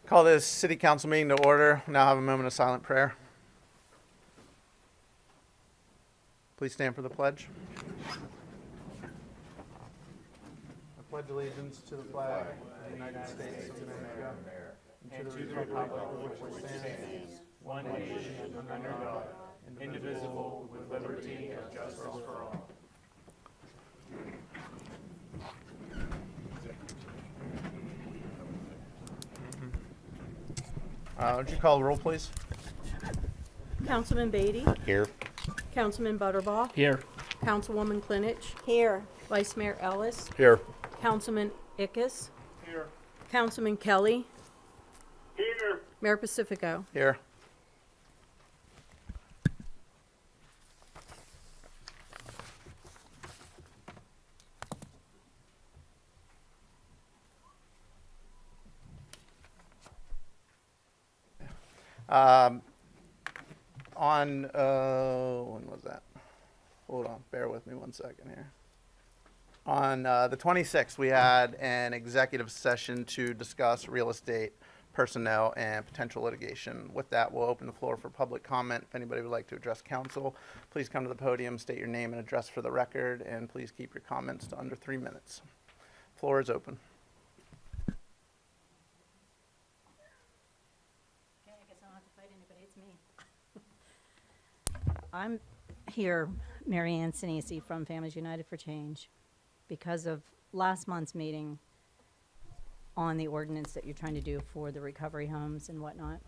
Call this city council meeting to order. Now have a moment of silent prayer. Please stand for the pledge. I pledge allegiance to the flag of the United States of America and to the republic for which it stands, one nation under God, indivisible, with liberty and justice for all. Would you call the roll, please? Councilman Beatty? Here. Councilman Butterbaugh? Here. Councilwoman Klinich? Here. Vice Mayor Ellis? Here. Councilman Ickes? Here. Councilman Kelly? Here. Mayor Pacifico? Here. When was that? Hold on, bear with me 1 second here. On the 26th, we had an executive session to discuss real estate, personnel, and potential litigation. With that, we'll open the floor for public comment. If anybody would like to address council, please come to the podium, state your name and address for the record, and please keep your comments to under 3 minutes. Floor is open. Okay, I guess I don't have to fight anybody, it's me. I'm here, Mary Ann Sinisi from Families United for Change, because of last month's meeting on the ordinance that you're trying to do for the recovery homes and whatnot.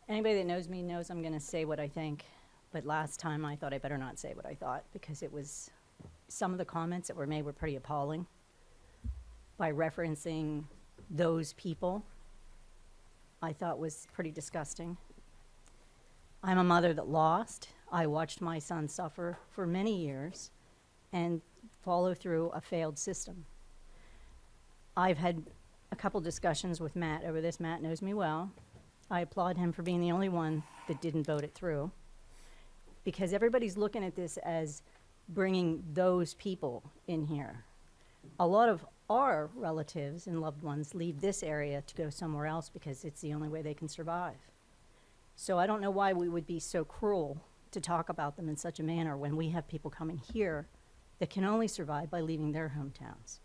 Anybody that knows me knows I'm going to say what I think, but last time I thought I better not say what I thought, because some of the comments that were made were pretty appalling by referencing those people. I thought was pretty disgusting. I'm a mother that lost. I watched my son suffer for many years and follow through a failed system. I've had a couple discussions with Matt over this. Matt knows me well. I applaud him for being the only one that didn't vote it through, because everybody's looking at this as bringing those people in here. A lot of our relatives and loved ones leave this area to go somewhere else because it's the only way they can survive. So I don't know why we would be so cruel to talk about them in such a manner when we have people coming here that can only survive by leaving their hometowns.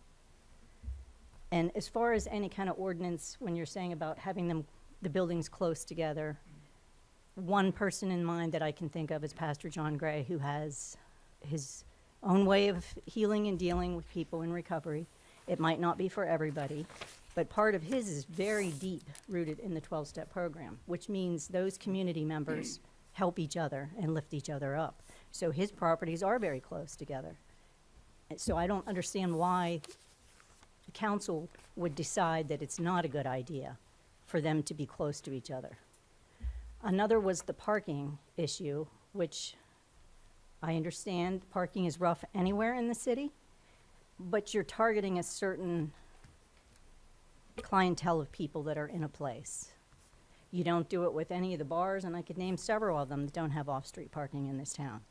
And as far as any kind of ordinance, when you're saying about having the buildings close together, one person in mind that I can think of is Pastor John Gray, who has his own way of healing and dealing with people in recovery. It might not be for everybody, but part of his is very deep rooted in the 12-step program, which means those community members help each other and lift each other up. So his properties are very close together. And so I don't understand why the council would decide that it's not a good idea for them to be close to each other. Another was the parking issue, which I understand parking is rough anywhere in the city, but you're targeting a certain clientele of people that are in a place. You don't do it with any of the bars, and I could name several of them that don't have off-street parking in this town.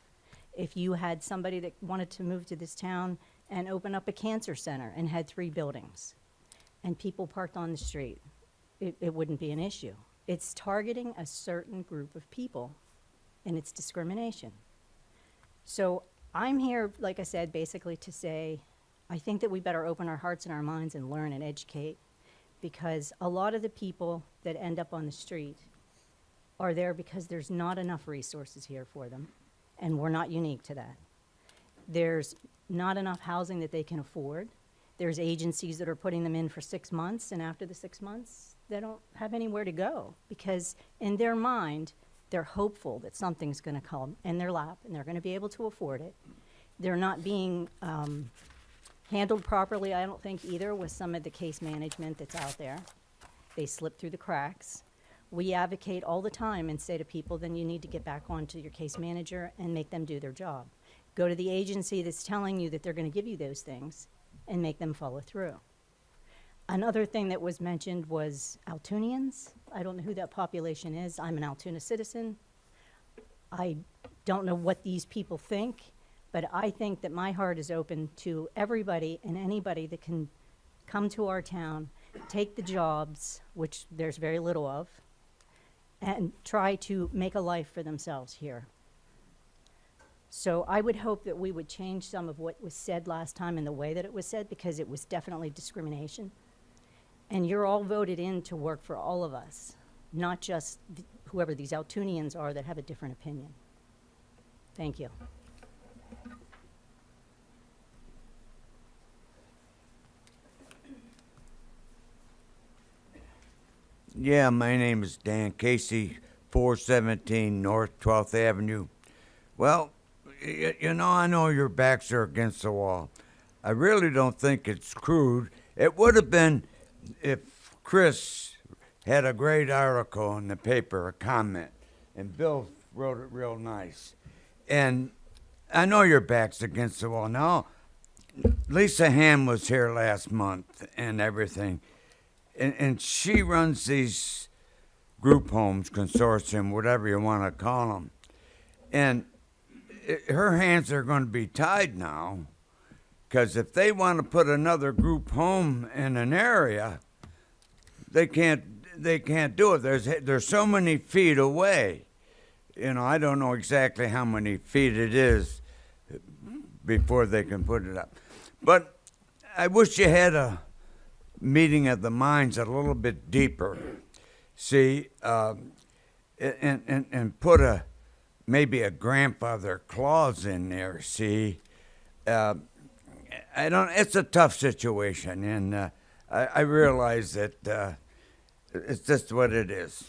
If you had somebody that wanted to move to this town and open up a cancer center and had 3 buildings, and people parked on the street, it wouldn't be an issue. It's targeting a certain group of people, and it's discrimination. So I'm here, like I said, basically to say, I think that we better open our hearts and our minds and learn and educate, because a lot of the people that end up on the street are there because there's not enough resources here for them, and we're not unique to that. There's not enough housing that they can afford. There's agencies that are putting them in for 6 months, and after the 6 months, they don't have anywhere to go, because in their mind, they're hopeful that something's going to come in their lap, and they're going to be able to afford it. They're not being handled properly, I don't think, either, with some of the case management that's out there. They slip through the cracks. We advocate all the time and say to people, then you need to get back onto your case manager and make them do their job. Go to the agency that's telling you that they're going to give you those things and make them follow through. Another thing that was mentioned was Altoonians. I don't know who that population is. I'm an Altoona citizen. I don't know what these people think, but I think that my heart is open to everybody and anybody that can come to our town take the jobs, which there's very little of, and try to make a life for themselves here. So I would hope that we would change some of what was said last time in the way that it was said, because it was definitely discrimination. And you're all voted in to work for all of us, not just whoever these Altoonians are that have a different opinion. Thank you. Yeah, my name is Dan Casey, 417 North 12th Avenue. Well, you know, I know your backs are against the wall. I really don't think it's crude. It would have been if Chris had a great article in the paper, a comment, and Bill wrote it real nice. And I know your back's against the wall. Now, Lisa Ham was here last month and everything. And she runs these group homes, consortium, whatever you want to call them. And her hands are going to be tied now, because if they want to put another group home in an area, they can't do it. There's so many feet away. You know, I don't know exactly how many feet it is before they can put it up. But I wish you had a meeting of the minds a little bit deeper. See, and put maybe a grandfather clause in there. See, it's a tough situation, and I realize that it's just what it is.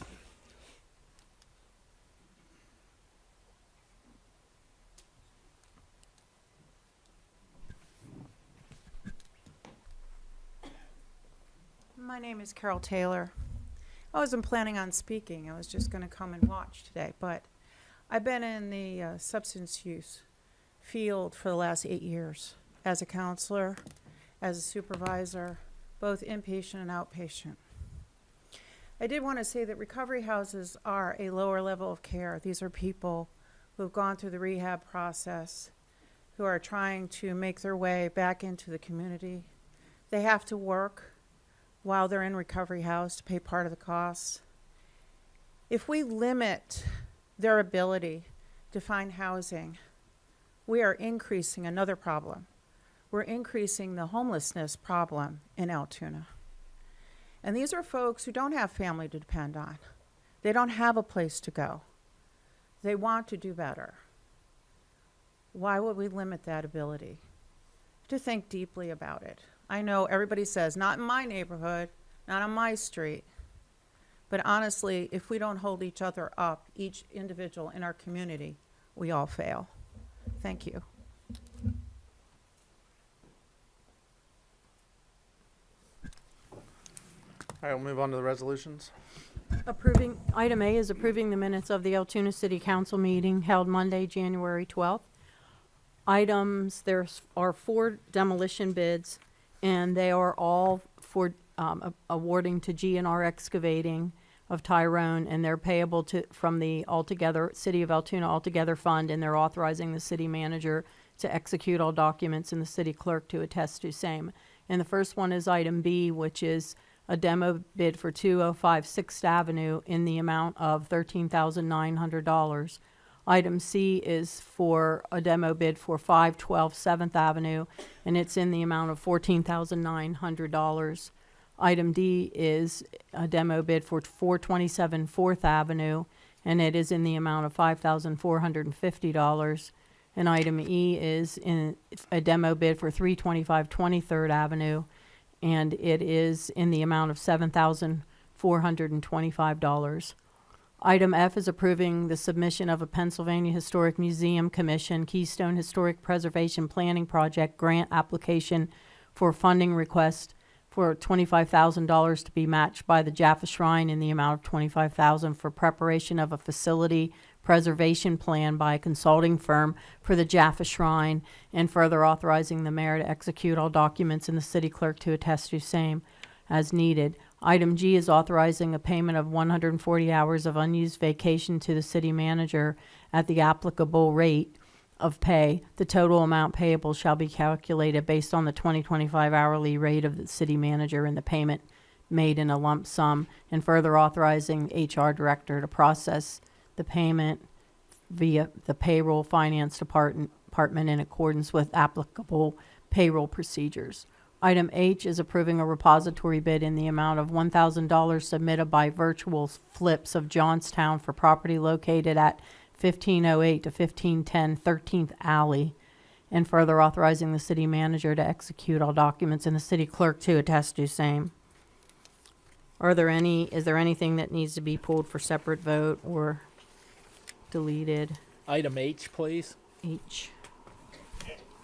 My name is Carol Taylor. I wasn't planning on speaking. I was just going to come and watch today, but I've been in the substance use field for the last 8 years as a counselor, as a supervisor, both inpatient and outpatient. I did want to say that recovery houses are a lower level of care. These are people who have gone through the rehab process, who are trying to make their way back into the community. They have to work while they're in recovery house to pay part of the costs. If we limit their ability to find housing, we are increasing another problem. We're increasing the homelessness problem in Altoona. And these are folks who don't have family to depend on. They don't have a place to go. They want to do better. Why would we limit that ability? To think deeply about it. I know everybody says, not in my neighborhood, not on my street. But honestly, if we don't hold each other up, each individual in our community, we all fail. Thank you. All right, we'll move on to the resolutions. Item A is approving the minutes of the Altoona City Council meeting held Monday, January 12th. There are 4 demolition bids, and they are all for awarding to G&R Excavating of Tyrone, and they're payable from the City of Altoona Altogether Fund, and they're authorizing the city manager to execute all documents and the city clerk to attest to same. And the first one is item B, which is a demo bid for 205 6th Avenue in the amount of $13,900. Item C is for a demo bid for 512 7th Avenue, and it's in the amount of $14,900. Item D is a demo bid for 427 4th Avenue, and it is in the amount of $5,450. And item E is in a demo bid for 325 23rd Avenue, and it is in the amount of $7,425. Item F is approving the submission of a Pennsylvania Historic Museum Commission Keystone Historic Preservation Planning Project grant application for funding request for $25,000 to be matched by the Jaffa Shrine in the amount of $25,000 for preparation of a facility preservation plan by a consulting firm for the Jaffa Shrine, and further authorizing the mayor to execute all documents and the city clerk to attest to same as needed. Item G is authorizing a payment of 140 hours of unused vacation to the city manager at the applicable rate of pay. The total amount payable shall be calculated based on the 2025 hourly rate of the city manager, and the payment made in a lump sum, and further authorizing HR director to process the payment via the payroll finance department in accordance with applicable payroll procedures. Item H is approving a repository bid in the amount of $1,000 submitted by Virtual Flips of Johnstown for property located at 1508 to 1510 13th Alley, and further authorizing the city manager to execute all documents and the city clerk to attest to same. Is there anything that needs to be pulled for separate vote or deleted? Item H, please. H.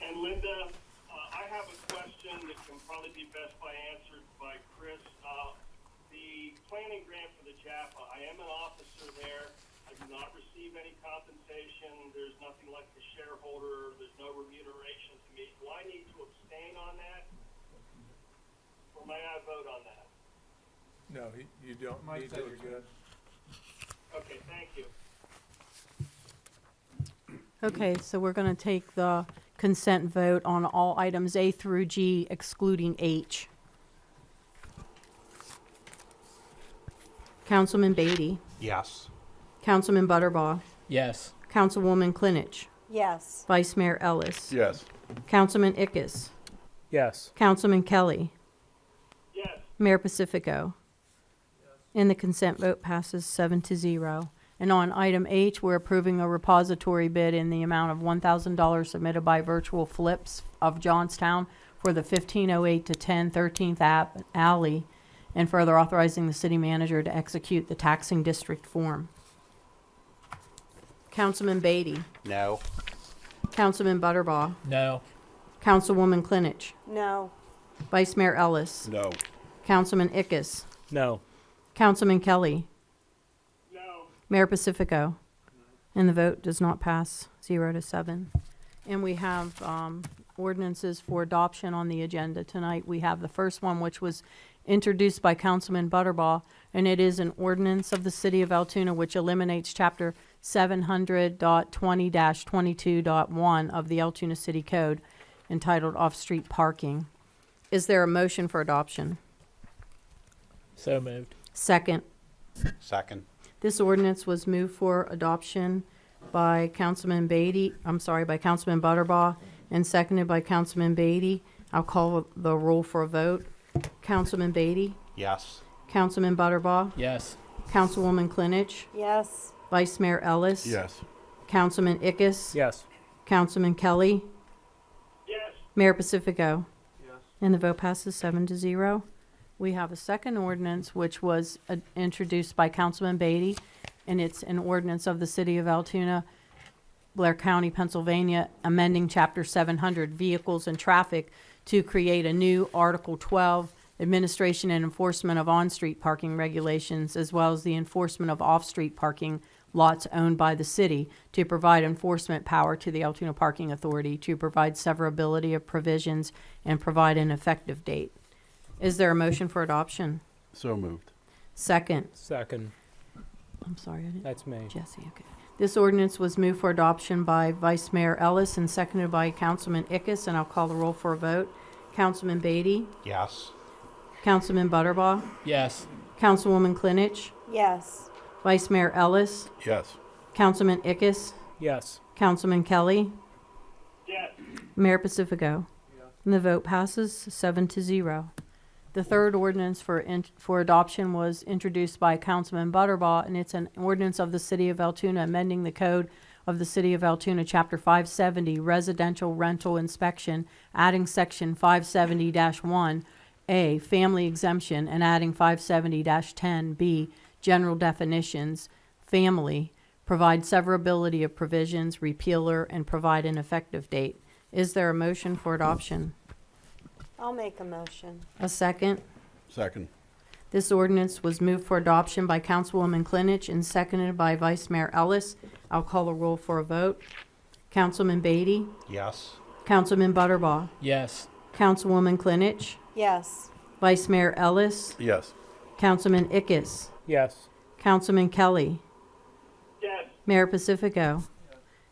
And Linda, I have a question that can probably be best answered by Chris. The planning grant for the Jaffa, I am an officer there. I do not receive any compensation. There's nothing like the shareholder. There's no remuneration to me. Do I need to abstain on that? Or may I vote on that? No, you don't need to. You're good. Okay, thank you. Okay, so we're going to take the consent vote on all items A through G excluding H. Councilman Beatty, Yes. Councilman Butterbaugh, Yes. Councilwoman Klinich, Yes. Vice Mayor Ellis, Yes. Councilman Ickes, Yes. Councilman Kelly, Yes. Mayor Pacifico. And the consent vote passes 7-0. And on item H, we're approving a repository bid in the amount of $1,000 submitted by Virtual Flips of Johnstown for the 1508 to 10 13th Alley, and further authorizing the city manager to execute the taxing district form. Councilman Beatty, No. Councilman Butterbaugh, No. Councilwoman Klinich, No. Vice Mayor Ellis, No. Councilman Ickes, No. Councilman Kelly, No. Mayor Pacifico. And the vote does not pass 0-7. And we have ordinances for adoption on the agenda tonight. We have the first one, which was introduced by Councilman Butterbaugh, and it is an ordinance of the City of Altoona which eliminates Chapter 700.20-22.1 of the Altoona City Code entitled Off-Street Parking. Is there a motion for adoption? So moved. Second. Second. This ordinance was moved for adoption by Councilman Butterbaugh, and seconded by Councilman Beatty. I'll call the roll for a vote. Councilman Beatty, Yes. Councilman Butterbaugh, Yes. Councilwoman Klinich, Yes. Vice Mayor Ellis, Yes. Councilman Ickes, Yes. Councilman Kelly, Yes. Mayor Pacifico. And the vote passes 7-0. We have a second ordinance which was introduced by Councilman Beatty, and it's an ordinance of the City of Altoona, Blair County, Pennsylvania, amending Chapter 700 Vehicles and Traffic to create a new Article 12, Administration and Enforcement of On-Street Parking Regulations, as well as the enforcement of off-street parking lots owned by the city, to provide enforcement power to the Altoona Parking Authority, to provide severability of provisions, and provide an effective date. Is there a motion for adoption? So moved. Second. Second. I'm sorry, I didn't. That's me. Jesse, okay. This ordinance was moved for adoption by Vice Mayor Ellis and seconded by Councilman Ickes, and I'll call the roll for a vote. Councilman Beatty, Yes. Councilman Butterbaugh, Yes. Councilwoman Klinich, Yes. Vice Mayor Ellis, Yes. Councilman Ickes, Yes. Councilman Kelly, Yes. Mayor Pacifico. And the vote passes 7-0. The third ordinance for adoption was introduced by Councilman Butterbaugh, and it's an ordinance of the City of Altoona amending the code of the City of Altoona, Chapter 570, Residential Rental Inspection, adding Section 570-1A, Family Exemption, and adding 570-10B, General Definitions, Family, provide severability of provisions, repealer, and provide an effective date. Is there a motion for adoption? I'll make a motion. A second? Second. This ordinance was moved for adoption by Councilwoman Klinich and seconded by Vice Mayor Ellis. I'll call the roll for a vote. Councilman Beatty, Yes. Councilman Butterbaugh, Yes. Councilwoman Klinich, Yes. Vice Mayor Ellis, Yes. Councilman Ickes, Yes. Councilman Kelly, Yes. Mayor Pacifico.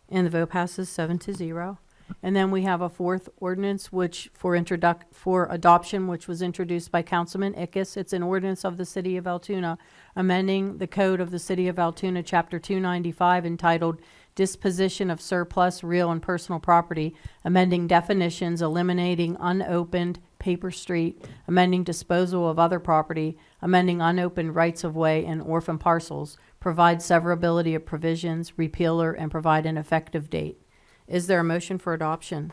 And the vote passes 7-0. And then we have a fourth ordinance, which for adoption, which was introduced by Councilman Ickes. It's an ordinance of the City of Altoona, amending the code of the City of Altoona, Chapter 295, entitled Disposition of Surplus Real and Personal Property, amending definitions, eliminating unopened paper street, amending disposal of other property, amending unopened rights-of-way and orphan parcels, provide severability of provisions, repealer, and provide an effective date. Is there a motion for adoption?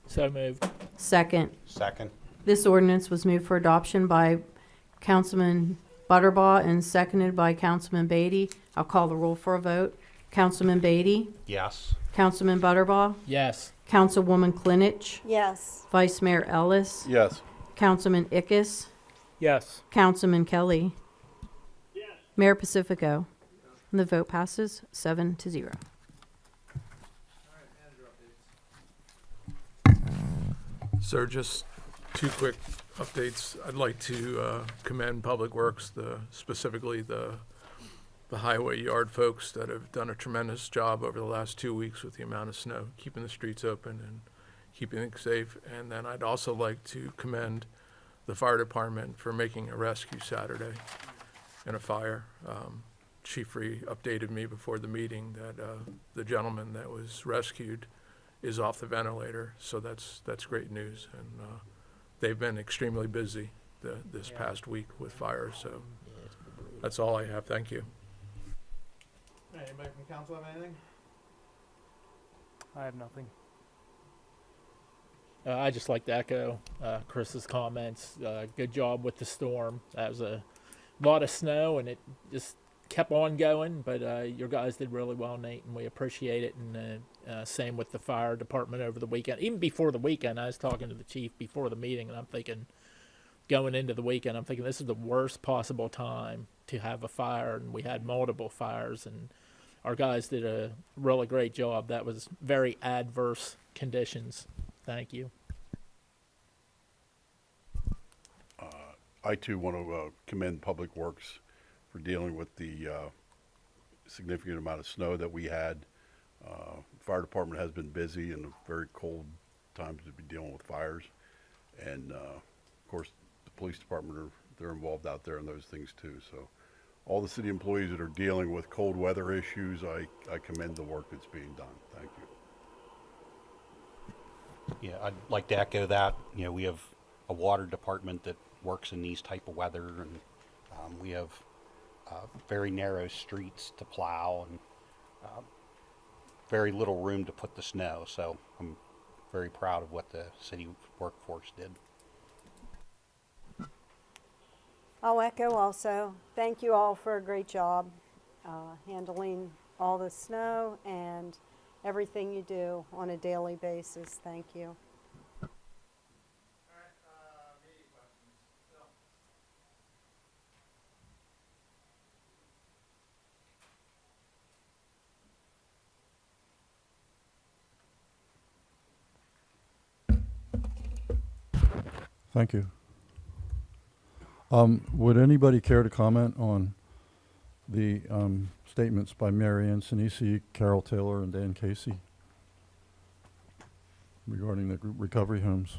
So moved. Second. Second. This ordinance was moved for adoption by Councilman Butterbaugh and seconded by Councilman Beatty. I'll call the roll for a vote. Councilman Beatty? Yes. Councilman Butterbaugh? Yes. Councilwoman Klinich? Yes. Vice Mayor Ellis? Yes. Councilman Ickes? Yes. Councilman Kelly? Yes. Mayor Pacifico? And the vote passes 7-0. Sir, just two quick updates. I'd like to commend Public Works, specifically the highway yard folks that have done a tremendous job over the last 2 weeks with the amount of snow, keeping the streets open and keeping things safe. And then I'd also like to commend the fire department for making a rescue Saturday in a fire. Chief Ree updated me before the meeting that the gentleman that was rescued is off the ventilator, so that's great news. And they've been extremely busy this past week with fires, so that's all I have. Thank you. Anybody from council have anything? I have nothing. I just like to echo Chris's comments. Good job with the storm. That was a lot of snow, and it just kept on going. But your guys did really well, Nate, and we appreciate it. And same with the fire department over the weekend. Even before the weekend, I was talking to the chief before the meeting, and I'm thinking, going into the weekend, I'm thinking this is the worst possible time to have a fire, and we had multiple fires, and our guys did a really great job. That was very adverse conditions. Thank you. I too want to commend Public Works for dealing with the significant amount of snow that we had. Fire department has been busy in very cold times to be dealing with fires, and of course the police department they're involved out there in those things too. So all the city employees that are dealing with cold weather issues, I commend the work that's being done. Thank you. Yeah, I'd like to echo that. You know, we have a water department that works in these type of weather, and we have very narrow streets to plow and very little room to put the snow. So I'm very proud of what the city workforce did. I'll echo also. Thank you all for a great job handling all the snow and everything you do on a daily basis. Thank you. Thank you. Would anybody care to comment on the statements by Mary Ann Sinisi, Carol Taylor, and Dan Casey regarding the recovery homes?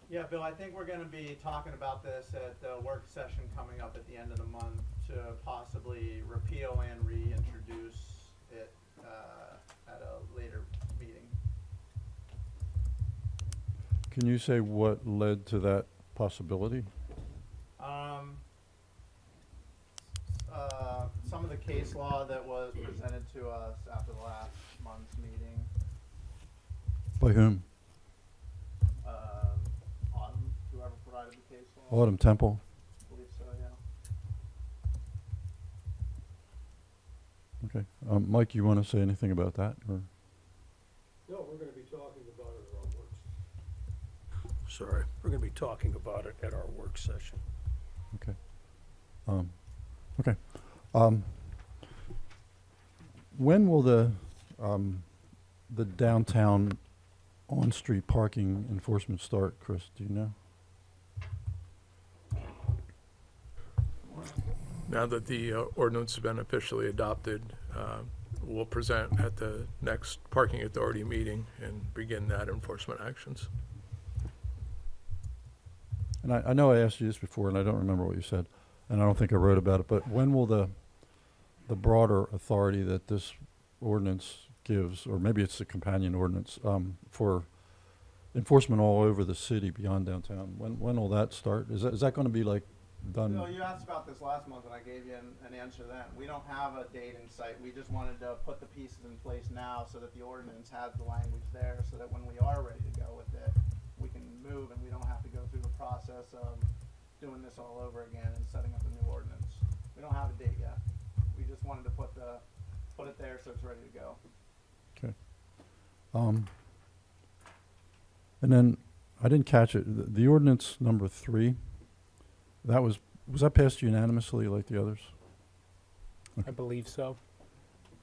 Yeah, Bill, I think we're going to be talking about this at the work session coming up at the end of the month to possibly repeal and reintroduce it at a later meeting. Can you say what led to that possibility? Some of the case law that was presented to us after the last month's meeting. By whom? Autumn, whoever provided the case law. Autumn Temple? I believe so, yeah. Okay. Mike, you want to say anything about that? Or? No, we're going to be talking about it at our work. Sorry, we're going to be talking about it at our work session. Okay. Okay. When will the downtown on-street parking enforcement start, Chris? Do you know? Now that the ordinance has been officially adopted, we'll present at the next parking authority meeting and begin that enforcement actions. And I know I asked you this before, and I don't remember what you said, and I don't think I wrote about it, but when will the broader authority that this ordinance gives, or maybe it's a companion ordinance, for enforcement all over the city beyond downtown, when will that start? Is that gonna be like done? Bill, you asked about this last month, and I gave you an answer then. We don't have a date in sight. We just wanted to put the pieces in place now so that the ordinance has the language there, so that when we are ready to go with it, we can move and we don't have to go through the process of doing this all over again and setting up a new ordinance. We don't have a date yet. We just wanted to put it there so it's ready to go. Okay. And then, I didn't catch it, the ordinance number 3, that was that passed unanimously like the others? I believe so.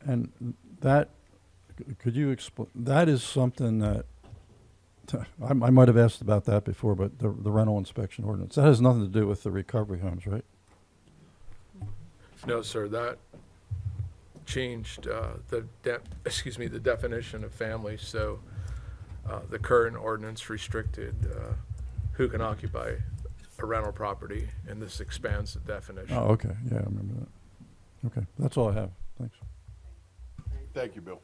And that, could you explain, that is something that, I might have asked about that before, but the rental inspection ordinance, that has nothing to do with the recovery homes, right? No, sir, that changed the definition of family, so the current ordinance restricted who can occupy a rental property, and this expands the definition. Oh, okay, yeah, I remember that. Okay, that's all I have, thanks. Thank you, Bill.